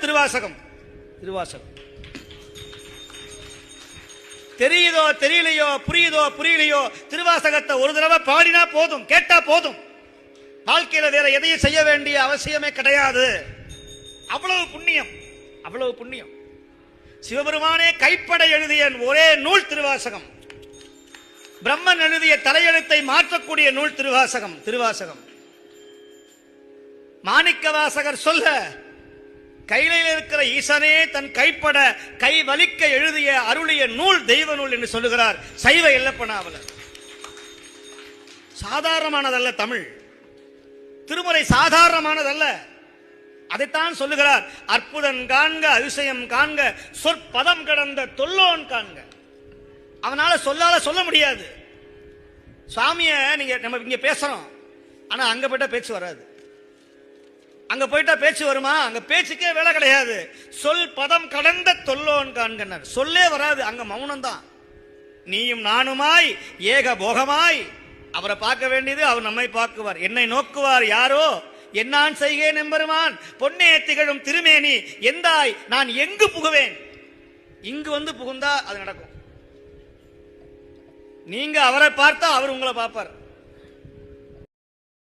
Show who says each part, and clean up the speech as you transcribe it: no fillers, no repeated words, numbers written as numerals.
Speaker 1: திருவாசகம். திருவாசகம் தெரியுதோ தெரியலையோ, புரியுதோ புரியலையோ, திருவாசகத்தை ஒரு தடவை பாடினா போதும், கேட்டா போதும். வாழ்க்கையில வேற எதையும் செய்ய வேண்டிய அவசியமே கிடையாது. அவ்வளவு புண்ணியம், அவ்வளவு புண்ணியம். சிவபெருமானே கைப்பட எழுதிய ஒரே நூல் திருவாசகம். பிரம்மன் எழுதிய தலையெழுத்தை மாற்றக்கூடிய நூல் திருவாசகம். திருவாசகம் மாணிக்க வாசகர் சொல்ல, கையில இருக்கிற ஈசனே தன் கைப்பட கை வலிக்க எழுதிய அருளிய நூல் தெய்வ நூல் என்று சொல்லுகிறார் சைவ எல்லப்பனாவலர். சாதாரணமானதல்ல தமிழ். திருமுறை சாதாரணமானதல்ல. அதைத்தான் சொல்லுகிறார். அற்புதம் காண்க, அதிசயம் காண்க, சொற்பதம் கடந்த தொல்லோன் காண்க. அவனால சொல்ல முடியாது. சுவாமிய நீங்க நம்ம இங்க பேசுறோம், ஆனா அங்க போயிட்டா பேச்சு வராது. அங்க போயிட்டா பேச்சு வருமா? அங்க பேச்சுக்கே வேலை கிடையாது. சொல் பதம் கடந்த தொல்லோன் காண்க. சொல்லே வராது, அங்க மௌனம் தான். நீயும் நானுமாய் ஏக போகமாய் அவரை பார்க்க வேண்டியது, அவர் நம்மை பார்க்குவார். என்னை நோக்குவார் யாரோ, என்னான் செய்கேன் எம்பெருமான் பொன்னே திகழும் திருமேனி எந்தாய் நான் எங்கு புகுவேன். இங்கு வந்து புகுந்தா அது நடக்கும். நீங்க அவரை பார்த்தா அவர் உங்களை பார்ப்பார்.